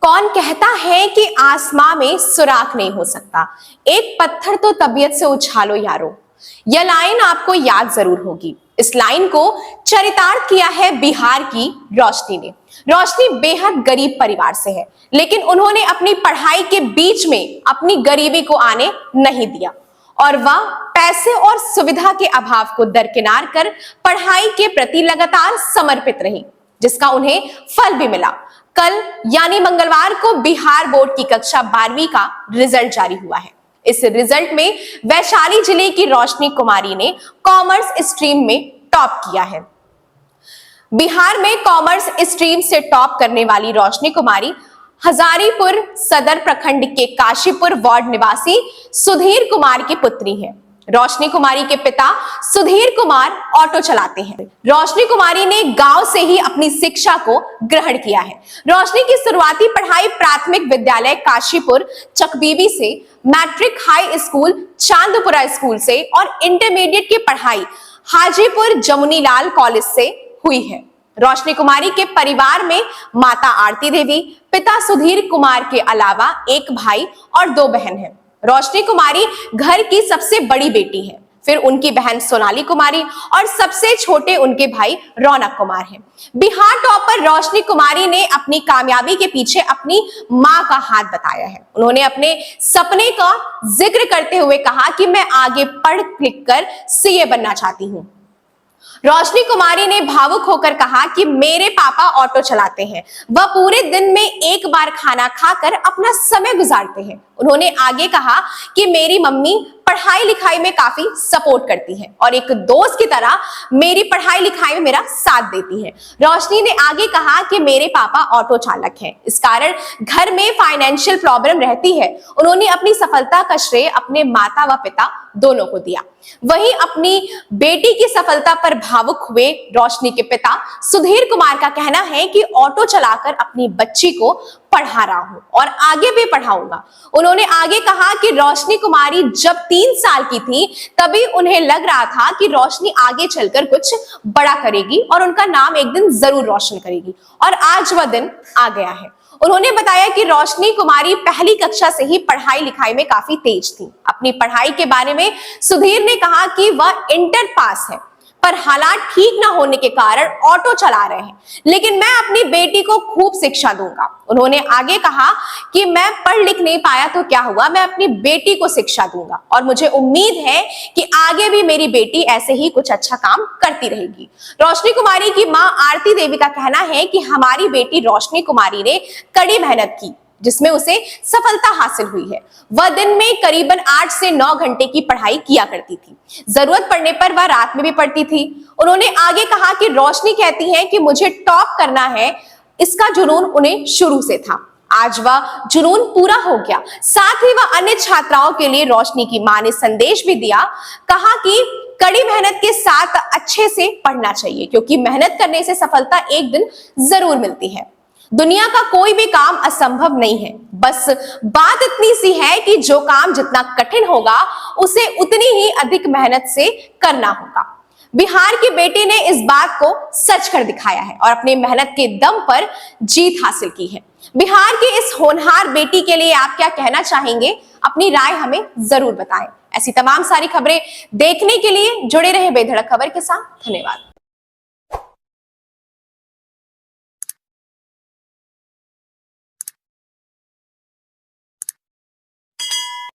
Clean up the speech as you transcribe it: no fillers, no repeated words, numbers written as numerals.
कौन कहता है कि आसमां में सुराख नहीं हो सकता, एक पत्थर तो तबीयत से उछालो यारो। यह लाइन आपको याद जरूर होगी। इस लाइन को चरितार्थ किया है बिहार की रोशनी ने। रोशनी बेहद गरीब परिवार से है, लेकिन उन्होंने अपनी पढ़ाई के बीच में अपनी गरीबी को आने नहीं दिया और वह पैसे और सुविधा के अभाव को दरकिनार कर पढ़ाई के प्रति लगातार समर्पित रही, जिसका उन्हें फल भी मिला। कल यानी मंगलवार को बिहार बोर्ड की कक्षा 12वीं का रिजल्ट जारी हुआ है। इस रिजल्ट में वैशाली जिले की रोशनी कुमारी ने कॉमर्स स्ट्रीम में टॉप किया है। बिहार में कॉमर्स स्ट्रीम से टॉप करने वाली रोशनी कुमारी हजारीपुर सदर प्रखंड के काशीपुर वार्ड निवासी सुधीर कुमार की पुत्री है। रोशनी कुमारी के पिता सुधीर कुमार ऑटो चलाते हैं। रोशनी कुमारी ने गांव से ही अपनी शिक्षा को ग्रहण किया है। रोशनी की शुरुआती पढ़ाई प्राथमिक विद्यालय काशीपुर चकबीबी से, matric high school Chandpura school से और इंटरमीडिएट की पढ़ाई हाजीपुर जमुनीलाल कॉलेज से हुई है। रोशनी कुमारी के परिवार में माता आरती देवी, पिता सुधीर कुमार के अलावा एक भाई और 2 बहन हैं। रोशनी कुमारी घर की सबसे बड़ी बेटी है, फिर उनकी बहन सोनाली कुमारी और सबसे छोटे उनके भाई रौनक कुमार हैं। बिहार टॉपर रोशनी कुमारी ने अपनी कामयाबी के पीछे अपनी मां का हाथ बताया है। उन्होंने अपने सपने का जिक्र करते हुए कहा कि मैं आगे पढ़ लिख कर सीए बनना चाहती हूँ। रोशनी कुमारी ने भावुक होकर कहा कि मेरे पापा ऑटो चलाते हैं, वह पूरे दिन में एक बार खाना खाकर अपना समय गुजारते हैं। उन्होंने आगे कहा कि मेरी मम्मी पढ़ाई लिखाई में काफी सपोर्ट करती है और एक दोस्त की तरह मेरी पढ़ाई लिखाई में मेरा साथ देती है। रोशनी ने आगे कहा कि मेरे पापा ऑटो चालक हैं, इस कारण घर में फाइनेंशियल प्रॉब्लम रहती है। उन्होंने अपनी सफलता का श्रेय अपने माता व पिता दोनों को दिया। वहीं अपनी बेटी की सफलता पर भावुक हुए रोशनी के पिता सुधीर कुमार का कहना है कि ऑटो चलाकर अपनी बच्ची को पढ़ा रहा हूं और आगे भी पढ़ाऊंगा। उन्होंने आगे कहा कि रोशनी कुमारी जब 3 साल की थी तभी उन्हें लग रहा था कि रोशनी आगे चलकर कुछ बड़ा करेगी और उनका नाम एक दिन जरूर रोशन करेगी, और आज वह दिन आ गया है। उन्होंने बताया कि रोशनी कुमारी पहली कक्षा से ही पढ़ाई लिखाई में काफी तेज थी। अपनी पढ़ाई के बारे में सुधीर ने कहा कि वह इंटर पास है, पर हालात ठीक ना होने के कारण ऑटो चला रहे हैं, लेकिन मैं अपनी बेटी को खूब शिक्षा दूंगा। उन्होंने आगे कहा कि मैं पढ़ लिख नहीं पाया तो क्या हुआ, मैं अपनी बेटी को शिक्षा दूंगा और मुझे उम्मीद है कि आगे भी मेरी बेटी ऐसे ही कुछ अच्छा काम करती रहेगी। रोशनी कुमारी की मां आरती देवी का कहना है कि हमारी बेटी रोशनी कुमारी ने कड़ी मेहनत की, जिसमें उसे सफलता हासिल हुई है। वह दिन में करीबन 8 से 9 घंटे की पढ़ाई किया करती थी। जरूरत पड़ने पर वह रात में भी पढ़ती थी। उन्होंने आगे कहा कि रोशनी कहती है कि मुझे टॉप करना है, इसका जुनून उन्हें शुरू से था। आज वह जुनून पूरा हो गया। साथ ही वह अन्य छात्राओं के लिए रोशनी की मां ने संदेश भी दिया, कहा कि कड़ी मेहनत के साथ अच्छे से पढ़ना चाहिए, क्योंकि मेहनत करने से सफलता एक दिन जरूर मिलती है। दुनिया का कोई भी काम असंभव नहीं है, बस बात इतनी सी है कि जो काम जितना कठिन होगा उसे उतनी ही अधिक मेहनत से करना होगा। बिहार की बेटी ने इस बात को सच कर दिखाया है और अपनी मेहनत के दम पर जीत हासिल की है। बिहार की इस होनहार बेटी के लिए आप क्या कहना चाहेंगे? अपनी राय हमें जरूर बताएं। ऐसी तमाम सारी खबरें देखने के लिए जुड़े रहे बेधड़क खबर के साथ। धन्यवाद।